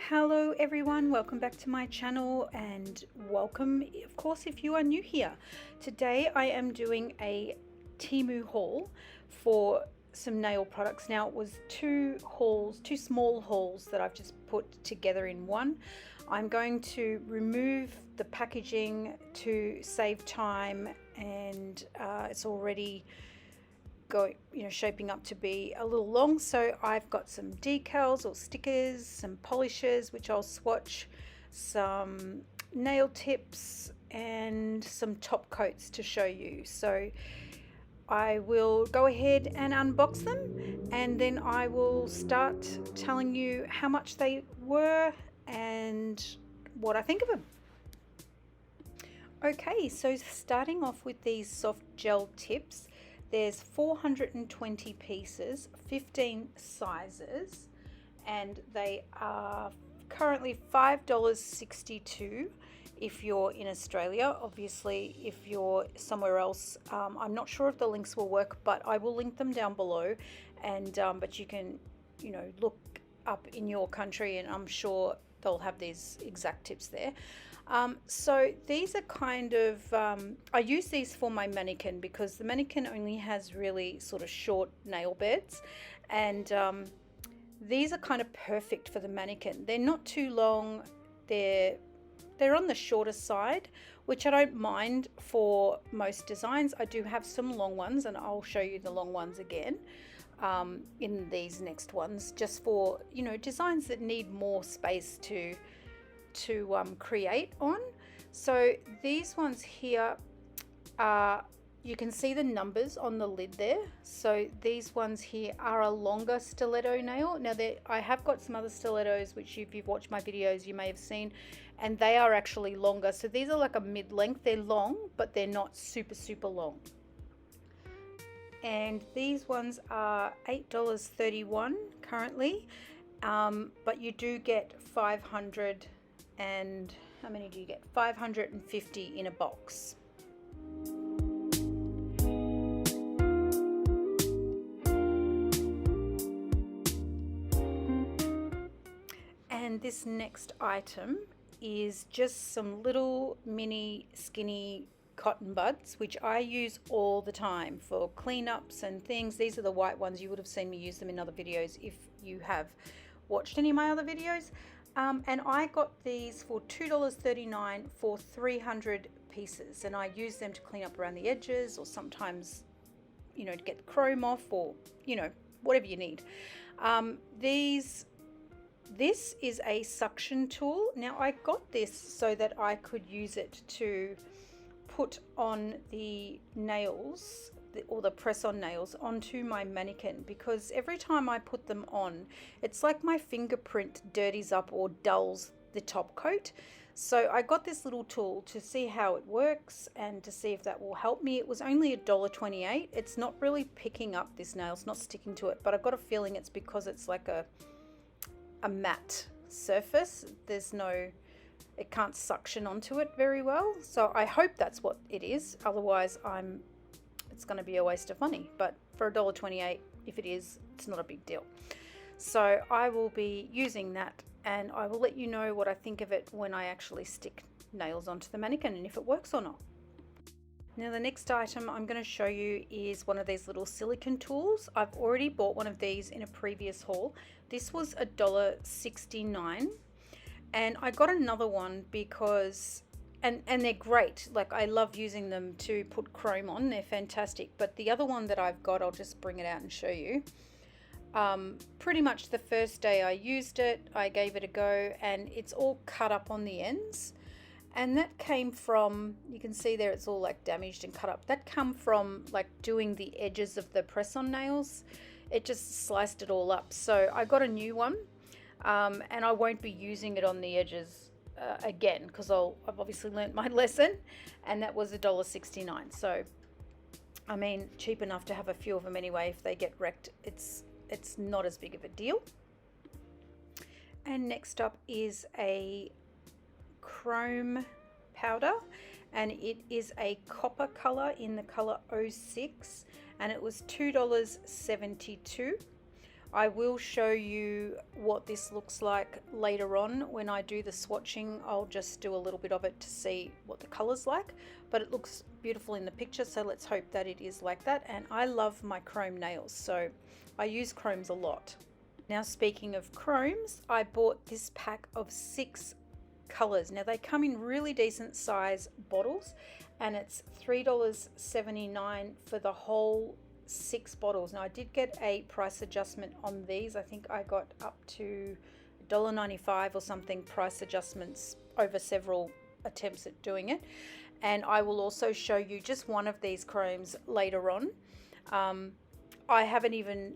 Hello everyone, welcome back to my channel, and welcome of course if you are new here. Today I am doing a Temu haul for some nail products. Now it was two small hauls that I've just put together in one. I'm going to remove the packaging to save time, and it's already shaping up to be a little long, so I've got some decals or stickers, some polishes which I'll swatch, some nail tips and some top coats to show you. So I will go ahead and unbox them, and then I will start telling you how much they were and what I think of them. Okay, so starting off with these soft gel tips, there's 420 pieces, 15 sizes, and they are currently $5.62 if you're in Australia. Obviously, if you're somewhere else, I'm not sure if the links will work, but I will link them down below. And but you can, look up in your country, and I'm sure they'll have these exact tips there. So these are kind of, I use these for my mannequin because the mannequin only has really sort of short nail beds, and these are kind of perfect for the mannequin. They're not too long, they're on the shorter side, which I don't mind for most designs. I do have some long ones, and I'll show you the long ones again in these next ones, just for designs that need more space to create on. So these ones here are, you can see the numbers on the lid there. So these ones here are a longer stiletto nail. Now I have got some other stilettos which if you've watched my videos you may have seen, and they are actually longer. So these are like a mid-length. They're long, but they're not super long. And these ones are $8.31 currently, but you do get 500, and how many do you get? 550 in a box. And this next item is just some little mini skinny cotton buds, which I use all the time for cleanups and things. These are the white ones. You would have seen me use them in other videos if you have watched any of my other videos. And I got these for $2.39 for 300 pieces, and I use them to clean up around the edges, or sometimes to get the chrome off, or whatever you need. This is a suction tool. Now I got this so that I could use it to put on the nails, or the press-on nails, onto my mannequin, because every time I put them on, it's like my fingerprint dirties up or dulls the top coat. So I got this little tool to see how it works and to see if that will help me. It was only $1.28. It's not really picking up this nail, it's not sticking to it, but I've got a feeling it's because it's like a matte surface. It can't suction onto it very well. So I hope that's what it is. Otherwise it's going to be a waste of money. But for $1.28, if it is, it's not a big deal. So I will be using that, and I will let you know what I think of it when I actually stick nails onto the mannequin and if it works or not. Now the next item I'm going to show you is one of these little silicone tools. I've already bought one of these in a previous haul. This was $1.69, and I got another one because and they're great. Like, I love using them to put chrome on. They're fantastic. But the other one that I've got, I'll just bring it out and show you. Pretty much the first day I used it, I gave it a go, and it's all cut up on the ends. And that came from, you can see there, it's all like damaged and cut up. That come from like doing the edges of the press-on nails. It just sliced it all up. So I got a new one, and I won't be using it on the edges again, because I've obviously learnt my lesson, and that was $1.69. So I mean, cheap enough to have a few of them anyway. If they get wrecked, it's not as big of a deal. And next up is a chrome powder, and it is a copper color in the color 06, and it was $2.72. I will show you what this looks like later on when I do the swatching. I'll just do a little bit of it to see what the color's like, but it looks beautiful in the picture, so let's hope that it is like that. And I love my chrome nails, so I use chromes a lot. Now, speaking of chromes, I bought this pack of 6 colors. Now they come in really decent size bottles, and it's $3.79 for the whole 6 bottles. Now I did get a price adjustment on these. I think I got up to $1.95 or something price adjustments over several attempts at doing it. And I will also show you just one of these chromes later on. I haven't even,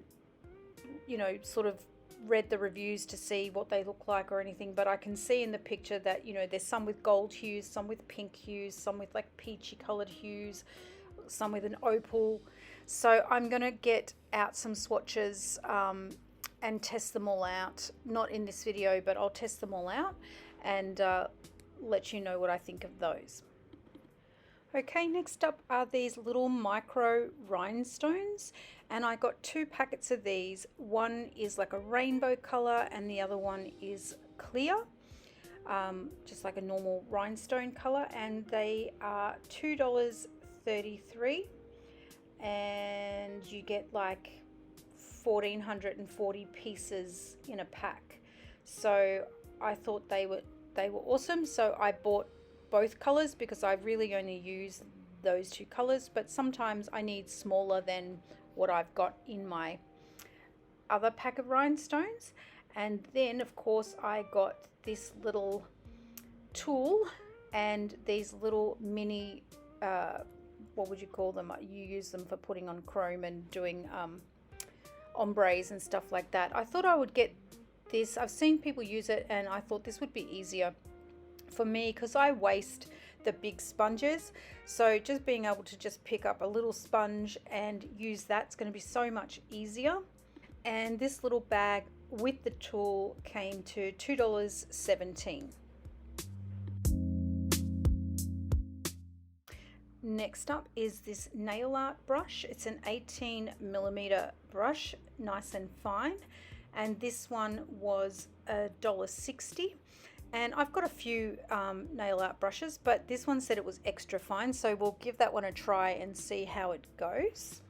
sort of read the reviews to see what they look like or anything, but I can see in the picture that, there's some with gold hues, some with pink hues, some with like peachy colored hues, some with an opal. So I'm going to get out some swatches and test them all out. Not in this video, but I'll test them all out and let you know what I think of those. Okay, next up are these little micro rhinestones, and I got 2 packets of these. One is like a rainbow color and the other one is clear, just like a normal rhinestone color, and they are $2.33, and you get like 1,440 pieces in a pack. So I thought they were awesome, so I bought both colors because I really only use those 2 colors, but sometimes I need smaller than what I've got in my other pack of rhinestones. And then of course I got this little tool and these little mini what would you call them? You use them for putting on chrome and doing ombres and stuff like that. I thought I would get this. I've seen people use it and I thought this would be easier for me because I waste the big sponges. So just being able to just pick up a little sponge and use that's going to be so much easier. And this little bag with the tool came to $2.17. Next up is this nail art brush. It's an 18mm brush, nice and fine, and this one was $1.60. And I've got a few nail art brushes, but this one said it was extra fine, so we'll give that one a try and see how it goes.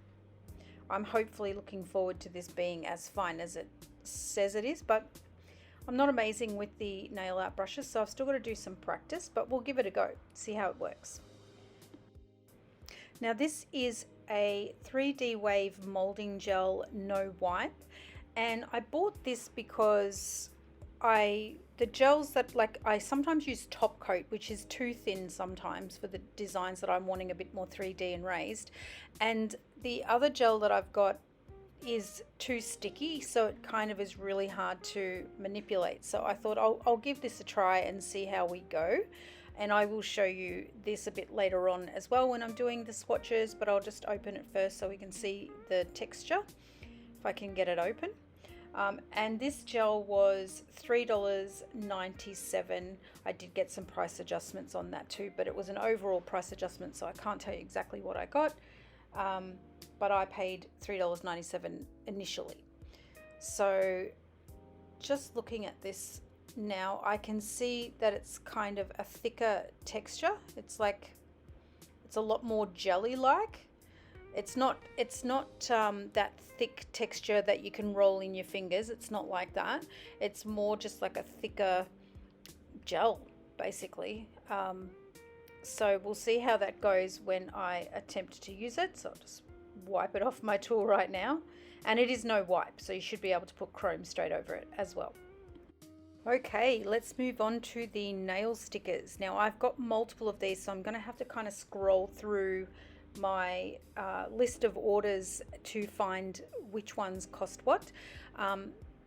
I'm hopefully looking forward to this being as fine as it says it is, but I'm not amazing with the nail art brushes, so I've still got to do some practice, but we'll give it a go, see how it works. Now this is a 3D Wave molding gel no wipe, and I bought this because the gels that I sometimes use top coat, which is too thin sometimes for the designs that I'm wanting a bit more 3D and raised, and the other gel that I've got is too sticky, so it kind of is really hard to manipulate. So I thought I'll give this a try and see how we go, and I will show you this a bit later on as well when I'm doing the swatches, but I'll just open it first so we can see the texture if I can get it open. And this gel was $3.97. I did get some price adjustments on that too, but it was an overall price adjustment, so I can't tell you exactly what I got, but I paid $3.97 initially. So just looking at this now, I can see that it's kind of a thicker texture. It's a lot more jelly-like. It's not that thick texture that you can roll in your fingers. It's not like that. It's more just like a thicker gel, basically. So we'll see how that goes when I attempt to use it. So I'll just wipe it off my tool right now. And it is no wipe, so you should be able to put chrome straight over it as well. Okay, let's move on to the nail stickers. Now I've got multiple of these, so I'm going to have to kind of scroll through my list of orders to find which ones cost what.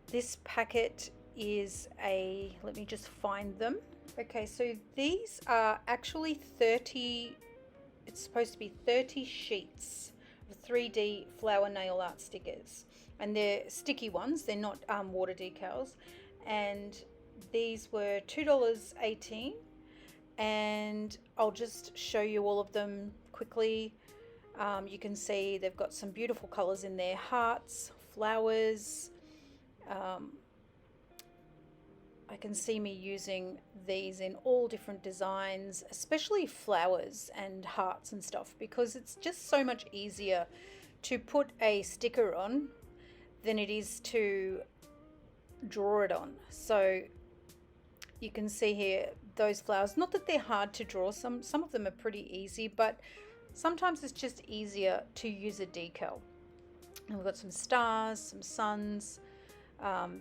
This packet is let me just find them. Okay, so these are actually 30, it's supposed to be 30 sheets of 3D flower nail art stickers, and they're sticky ones, they're not water decals, and these were $2.18, and I'll just show you all of them quickly. You can see they've got some beautiful colors in there, hearts, flowers, I can see me using these in all different designs, especially flowers and hearts and stuff, because it's just so much easier to put a sticker on than it is to draw it on. So you can see here those flowers, not that they're hard to draw, some of them are pretty easy, but sometimes it's just easier to use a decal. And we've got some stars, some suns.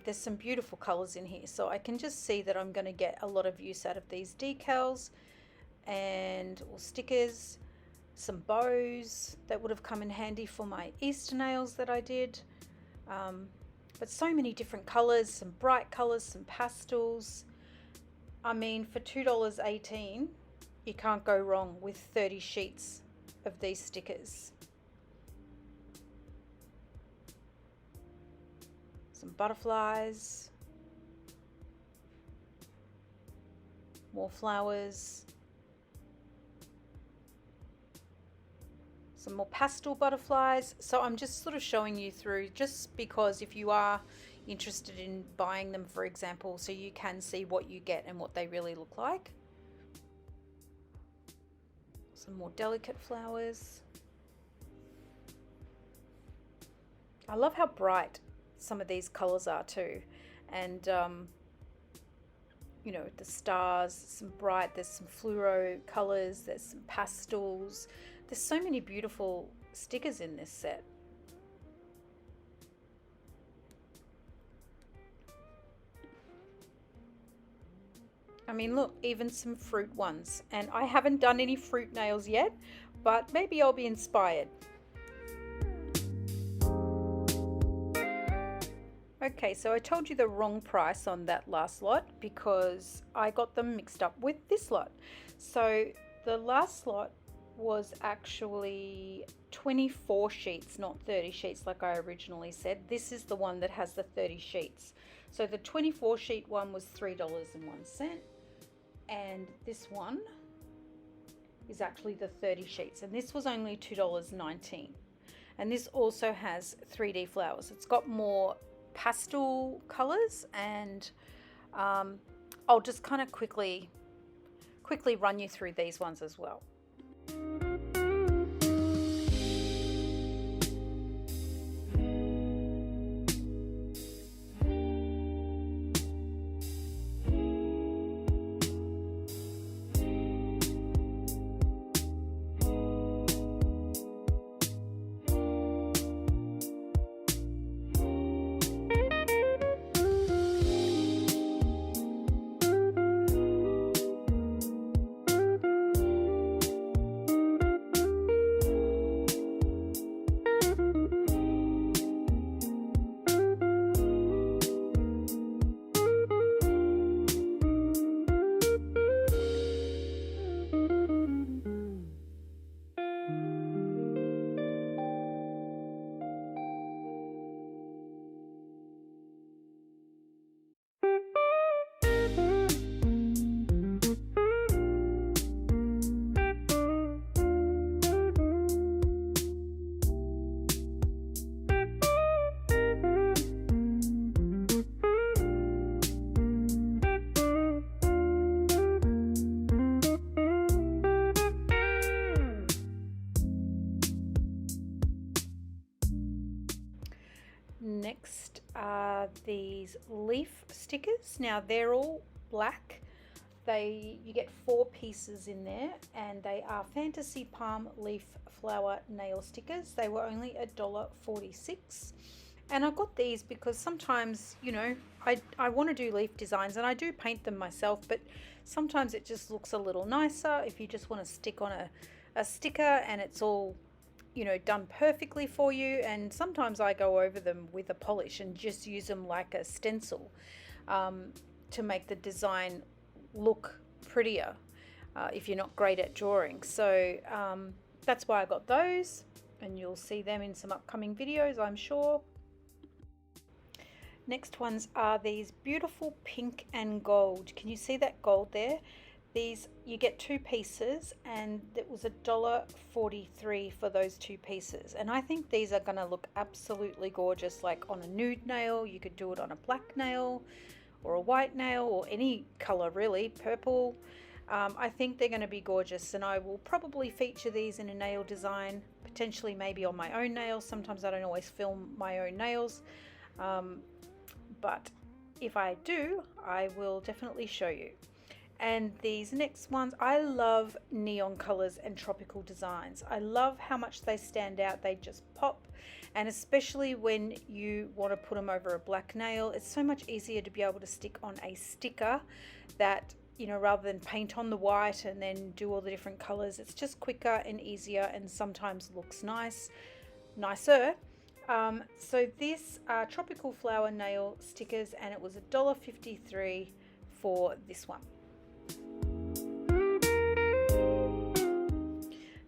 There's some beautiful colors in here, so I can just see that I'm going to get a lot of use out of these decals and or stickers. Some bows that would have come in handy for my Easter nails that I did. But so many different colors, some bright colors, some pastels. I mean, for $2.18 you can't go wrong with 30 sheets of these stickers. Some butterflies, more flowers, some more pastel butterflies. So I'm just sort of showing you through, just because if you are interested in buying them, for example, so you can see what you get and what they really look like. Some more delicate flowers. I love how bright some of these colors are too, and you know, the stars, some bright, there's some fluoro colors, there's some pastels. There's so many beautiful stickers in this set. I mean, look, even some fruit ones, and I haven't done any fruit nails yet, but maybe I'll be inspired. Okay, so I told you the wrong price on that last lot because I got them mixed up with this lot. So the last lot was actually 24 sheets, not 30 sheets like I originally said. This is the one that has the 30 sheets. So the 24 sheet one was $3.01, and this one is actually the 30 sheets, and this was only $2.19. And this also has 3D flowers. It's got more pastel colors, and I'll just kind of quickly run you through these ones as well. Next are these leaf stickers. Now they're all black. You get 4 pieces in there, and they are Fantasy Palm Leaf Flower Nail Stickers. They were only $1.46. And I got these because sometimes, you know, I want to do leaf designs, and I do paint them myself, but sometimes it just looks a little nicer if you just want to stick on a sticker and it's all, you know, done perfectly for you. And sometimes I go over them with a polish and just use them like a stencil to make the design look prettier if you're not great at drawing. So that's why I got those, and you'll see them in some upcoming videos, I'm sure. Next ones are these beautiful pink and gold. Can you see that gold there? These, you get 2 pieces, and it was $1.43 for those 2 pieces. And I think these are going to look absolutely gorgeous, like on a nude nail. You could do it on a black nail or a white nail or any color really, purple. I think they're going to be gorgeous, and I will probably feature these in a nail design, potentially maybe on my own nails. Sometimes I don't always film my own nails, but if I do, I will definitely show you. And these next ones, I love neon colors and tropical designs. I love how much they stand out. They just pop, and especially when you want to put them over a black nail, it's so much easier to be able to stick on a sticker that, you know, rather than paint on the white and then do all the different colors. It's just quicker and easier, and sometimes looks nicer. So this tropical flower nail stickers, and it was $1.53 for this one.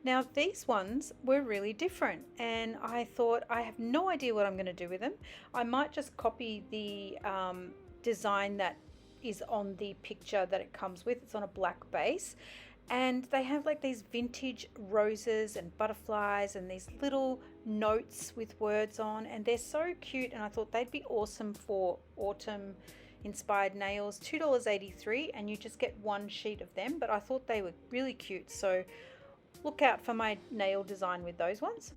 Now these ones were really different, and I thought, I have no idea what I'm going to do with them. I might just copy the design that is on the picture that it comes with. It's on a black base, and they have like these vintage roses and butterflies and these little notes with words on, and they're so cute, and I thought they'd be awesome for autumn inspired nails. $2.83, and you just get 1 sheet of them, but I thought they were really cute, so look out for my nail design with those ones.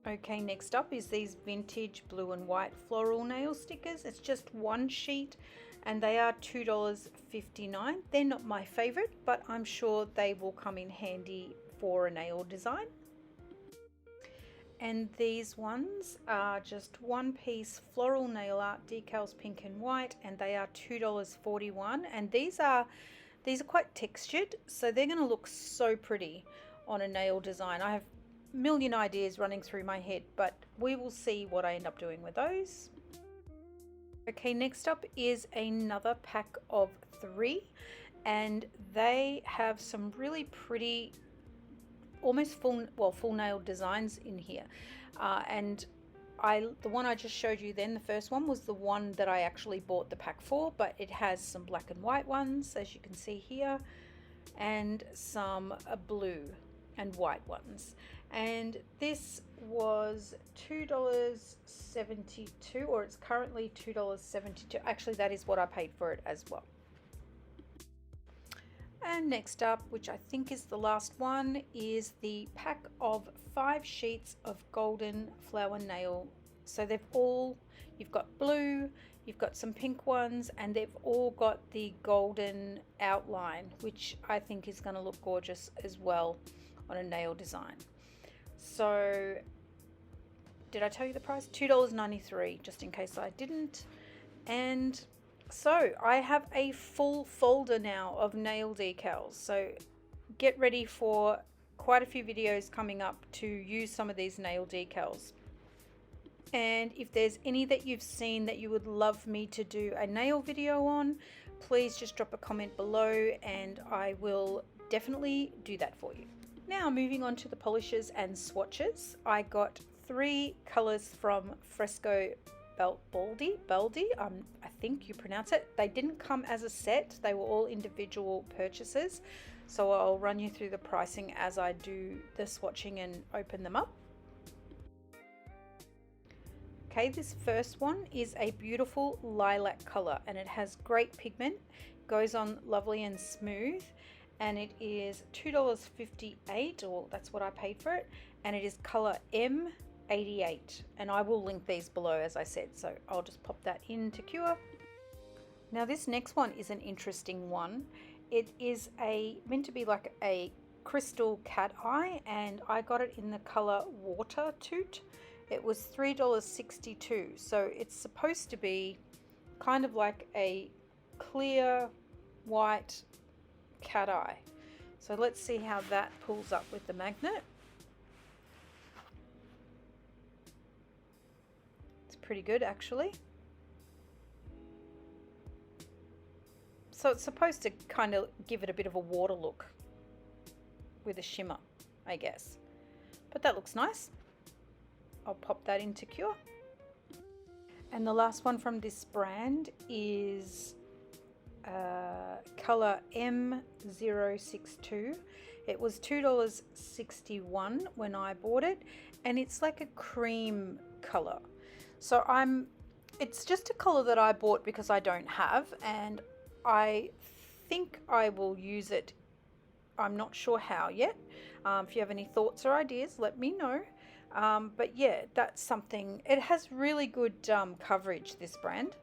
Okay, next up is these vintage blue and white floral nail stickers. It's just 1 sheet, and they are $2.59. They're not my favorite, but I'm sure they will come in handy for a nail design. And these ones are just 1 piece floral nail art decals, pink and white, and they are $2.41. And these are quite textured, so they're going to look so pretty on a nail design. I have a million ideas running through my head, but we will see what I end up doing with those. Okay, next up is another pack of 3, and they have some really pretty, almost full nail designs in here. And the one I just showed you then, the first one, was the one that I actually bought the pack for, but it has some black and white ones, as you can see here, and some blue and white ones. And this was $2.72, or it's currently $2.72. Actually, that is what I paid for it as well. And next up, which I think is the last one, is the pack of 5 sheets of golden flower nail. So you've got blue, you've got some pink ones, and they've all got the golden outline, which I think is going to look gorgeous as well on a nail design. So did I tell you the price? $2.93, just in case I didn't. And so I have a full folder now of nail decals, so get ready for quite a few videos coming up to use some of these nail decals. And if there's any that you've seen that you would love me to do a nail video on, please just drop a comment below and I will definitely do that for you. Now moving on to the polishes and swatches, I got 3 colors from Fresco Baldi, I think you pronounce it. They didn't come as a set, they were all individual purchases, so I'll run you through the pricing as I do the swatching and open them up. Okay, this first one is a beautiful lilac color, and it has great pigment, goes on lovely and smooth, and it is $2.58, or that's what I paid for it, and it is color M88, and I will link these below as I said, so I'll just pop that into Cure. Now this next one is an interesting one. It is meant to be like a crystal cat eye, and I got it in the color Water Toot. It was $3.62, so it's supposed to be kind of like a clear white cat eye. So let's see how that pulls up with the magnet. Pretty good actually. So it's supposed to kind of give it a bit of a water look with a shimmer, I guess, but that looks nice. I'll pop that into Cure. And the last one from this brand is color M062. It was $2.61 when I bought it, and it's like a cream color. So it's just a color that I bought because I don't have, and I think I will use it. I'm not sure how yet. If you have any thoughts or ideas, let me know. But yeah, that's something. It has really good coverage, this brand.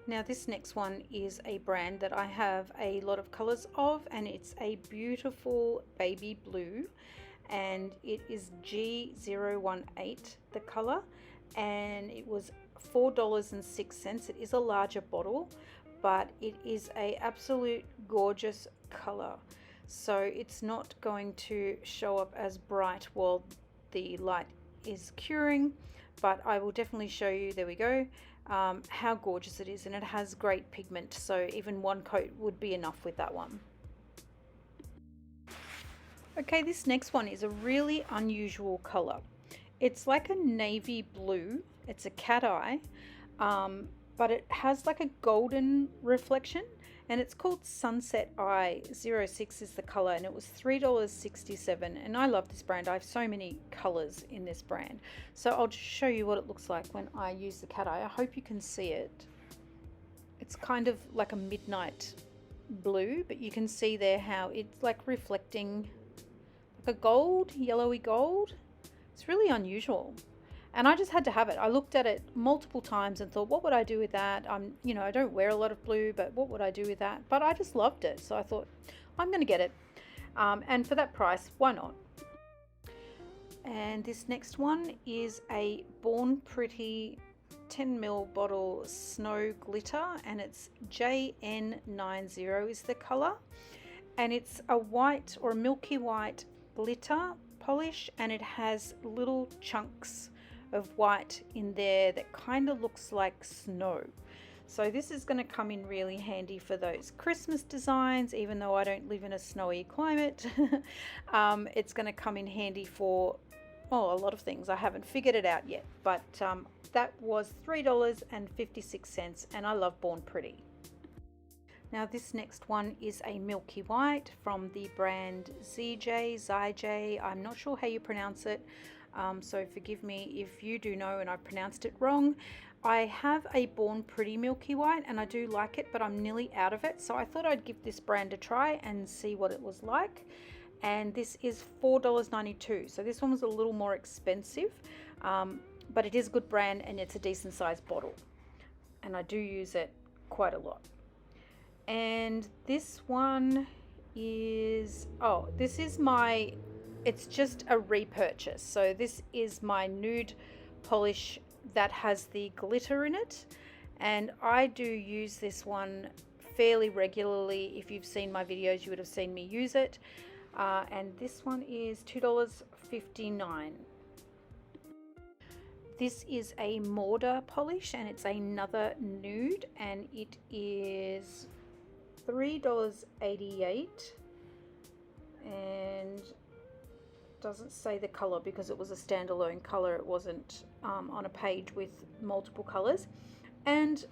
Now this next one is a brand that I have a lot of colors of, and it's a beautiful baby blue, and it is G018, the color, and it was $4.06. It is a larger bottle, but it is a absolute gorgeous color. So it's not going to show up as bright while the light is curing, but I will definitely show you, there we go, how gorgeous it is, and it has great pigment, so even one coat would be enough with that one. Okay, this next one is a really unusual color. It's like a navy blue, it's a cat eye, but it has like a golden reflection, and it's called Sunset Eye 06 is the color, and it was $3.67. And I love this brand. I have so many colors in this brand, so I'll just show you what it looks like when I use the cat eye. I hope you can see it. It's kind of like a midnight blue, but you can see there how it's like reflecting like a gold, yellowy gold. It's really unusual, and I just had to have it. I looked at it multiple times and thought, what would I do with that? You know, I don't wear a lot of blue, but what would I do with that? But I just loved it, so I thought I'm going to get it, and for that price, why not? And this next one is a Born Pretty 10ml bottle snow glitter, and it's JN90 is the color, and it's a white or a milky white glitter polish, and it has little chunks of white in there that kind of looks like snow. So this is going to come in really handy for those Christmas designs, even though I don't live in a snowy climate. It's going to come in handy for a lot of things. I haven't figured it out yet, but that was $3.56, and I love Born Pretty. Now this next one is a milky white from the brand ZJ. I'm not sure how you pronounce it, so forgive me if you do know and I pronounced it wrong. I have a Born Pretty milky white, and I do like it, but I'm nearly out of it, so I thought I'd give this brand a try and see what it was like. And this is $4.92, so this one was a little more expensive, but it is a good brand, and it's a decent sized bottle, and I do use it quite a lot. And this one is, it's just a repurchase. So this is my nude polish that has the glitter in it, and I do use this one fairly regularly. If you've seen my videos, you would have seen me use it, and this one is $2.59. This is a mortar polish, and it's another nude, and it is $3.88, and doesn't say the color because it was a standalone color. It wasn't on a page with multiple colors, and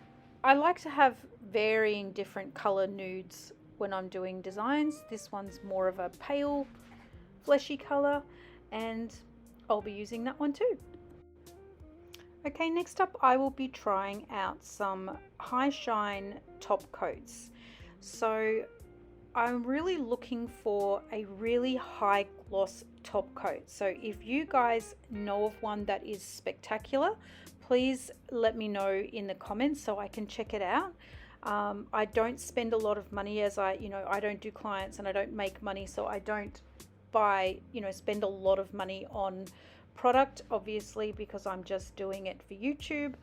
I like to have varying different color nudes when I'm doing designs. This one's more of a pale fleshy color, and I'll be using that one too. Okay, next up I will be trying out some high shine top coats. So I'm really looking for a really high gloss top coat. So if you guys know of one that is spectacular, please let me know in the comments so I can check it out. I don't spend a lot of money, as I don't do clients and I don't make money, so I don't spend a lot of money on product, obviously, because I'm just doing it for YouTube,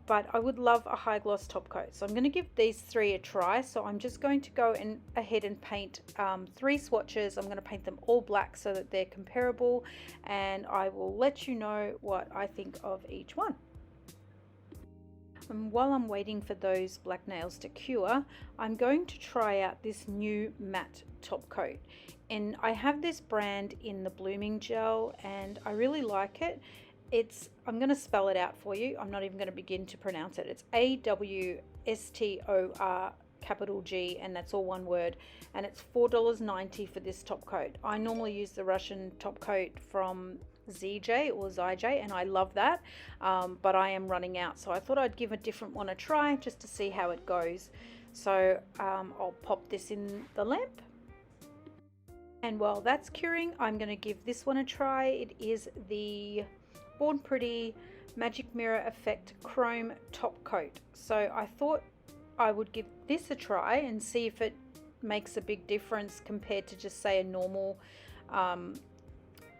but I would love a high gloss top coat. So I'm going to give these three a try. So I'm just going to go ahead and paint 3 swatches. I'm going to paint them all black so that they're comparable, and I will let you know what I think of each one. And while I'm waiting for those black nails to cure, I'm going to try out this new matte top coat. And I have this brand in the blooming gel, and I really like it. I'm going to spell it out for you. I'm not even going to begin to pronounce it. It's AWSTOR capital G, and that's all one word, and it's $4.90 for this top coat. I normally use the Russian top coat from ZJ or ZJ, and I love that, but I am running out, so I thought I'd give a different one a try just to see how it goes. So I'll pop this in the lamp, and while that's curing, I'm going to give this one a try. It is the Born Pretty Magic Mirror Effect Chrome Top Coat. So I thought I would give this a try and see if it makes a big difference compared to just say a normal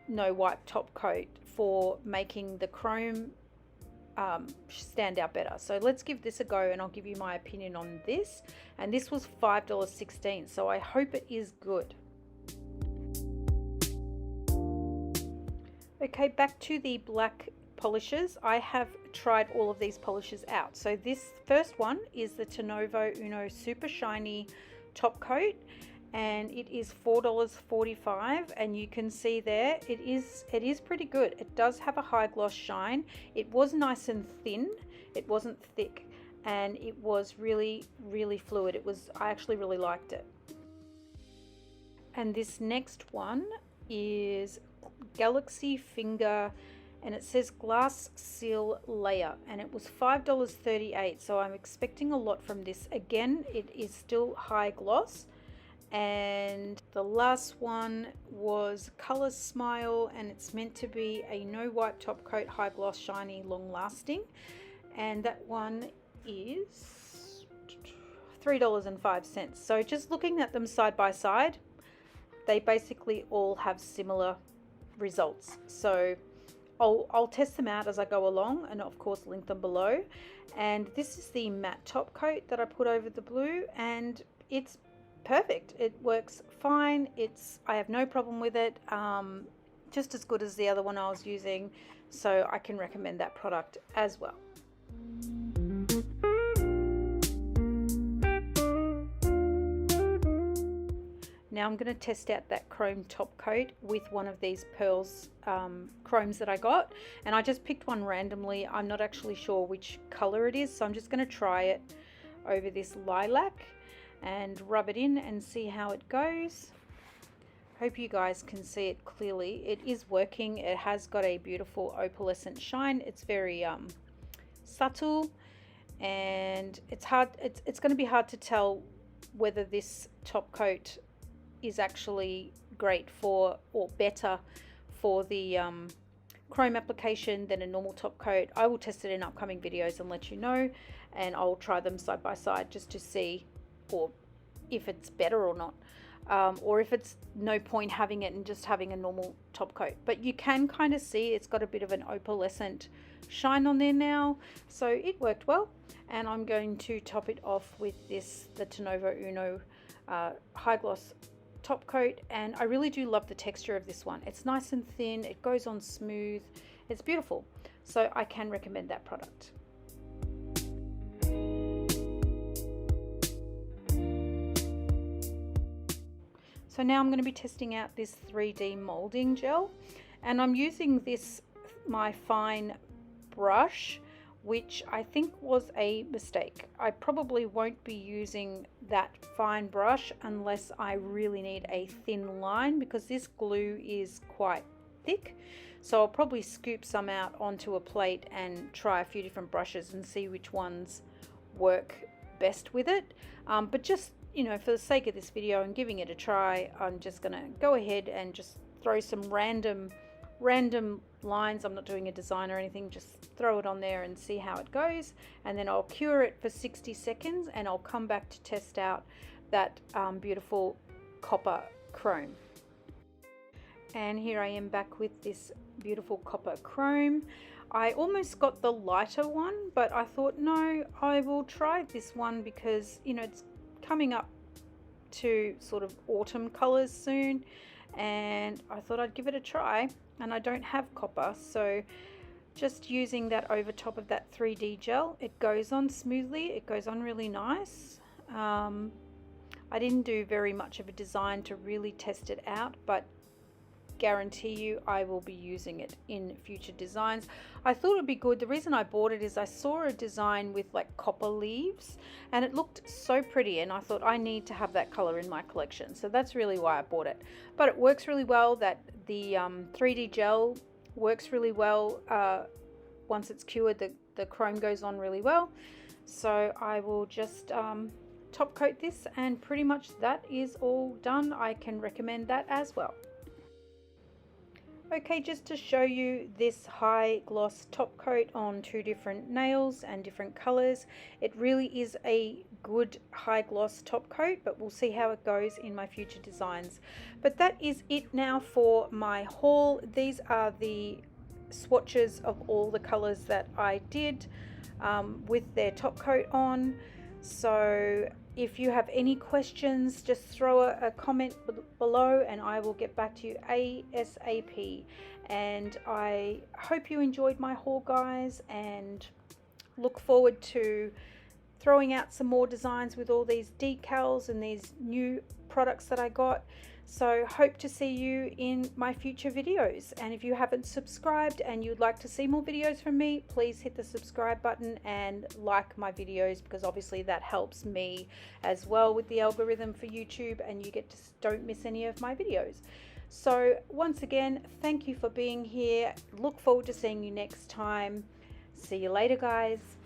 no wipe top coat for making the chrome stand out better. So let's give this a go, and I'll give you my opinion on this. And this was $5.16, so I hope it is good. Okay, back to the black polishes. I have tried all of these polishes out. So this first one is the Temu Uno Super Shiny Top Coat, and it is $4.45, and you can see there it is pretty good. It does have a high gloss shine. It was nice and thin, it wasn't thick, and it was really fluid. I actually really liked it. And this next one is Galaxy Finger, and it says glass seal layer, and it was $5.38, so I'm expecting a lot from this. Again, it is still high gloss. And the last one was Color Smile, and it's meant to be a no wipe top coat, high gloss, shiny, long lasting, and that one is $3.05. So just looking at them side by side, they basically all have similar results. So I'll test them out as I go along, and of course link them below. And this is the matte top coat that I put over the blue, and it's perfect. It works fine. I have no problem with it. Just as good as the other one I was using, so I can recommend that product as well. Now I'm going to test out that chrome top coat with one of these pearls chromes that I got, and I just picked one randomly. I'm not actually sure which color it is, so I'm just going to try it over this lilac and rub it in and see how it goes. Hope you guys can see it clearly. It is working. It has got a beautiful opalescent shine. It's very subtle, and it's going to be hard to tell whether this top coat is actually great for, or better for, the chrome application than a normal top coat. I will test it in upcoming videos and let you know, and I'll try them side by side just to see, or if it's better or not, or if it's no point having it and just having a normal top coat. But you can kind of see it's got a bit of an opalescent shine on there now, so it worked well. And I'm going to top it off with the Temu Uno high gloss top coat, and I really do love the texture of this one. It's nice and thin, it goes on smooth, it's beautiful, so I can recommend that product. So now I'm going to be testing out this 3D molding gel, and I'm using my fine brush, which I think was a mistake. I probably won't be using that fine brush unless I really need a thin line, because this glue is quite thick. So I'll probably scoop some out onto a plate and try a few different brushes and see which ones work best with it. But just, you know, for the sake of this video and giving it a try, I'm just gonna go ahead and just throw some random lines. I'm not doing a design or anything, just throw it on there and see how it goes, and then I'll cure it for 60 seconds and I'll come back to test out that beautiful copper chrome. And here I am back with this beautiful copper chrome. I almost got the lighter one, but I thought no, I will try this one because, you know, it's coming up to sort of autumn colors soon, and I thought I'd give it a try. And I don't have copper, so just using that over top of that 3D gel, it goes on smoothly, it goes on really nice. I didn't do very much of a design to really test it out, but guarantee you I will be using it in future designs. I thought it'd be good. The reason I bought it is I saw a design with like copper leaves and it looked so pretty, and I thought I need to have that color in my collection. So that's really why I bought it. But it works really well. That the 3D gel works really well. Once it's cured, the chrome goes on really well. So I will just top coat this, and pretty much that is all done. I can recommend that as well. Okay, just to show you this high gloss top coat on 2 different nails and different colors. It really is a good high gloss top coat, but we'll see how it goes in my future designs. But that is it now for my haul. These are the swatches of all the colors that I did with their top coat on. So if you have any questions, just throw a comment below and I will get back to you ASAP. And I hope you enjoyed my haul, guys, and look forward to throwing out some more designs with all these decals and these new products that I got. So hope to see you in my future videos. And if you haven't subscribed and you'd like to see more videos from me, please hit the subscribe button and like my videos, because obviously that helps me as well with the algorithm for YouTube, and you get to don't miss any of my videos. So once again, thank you for being here. Look forward to seeing you next time. See you later, guys.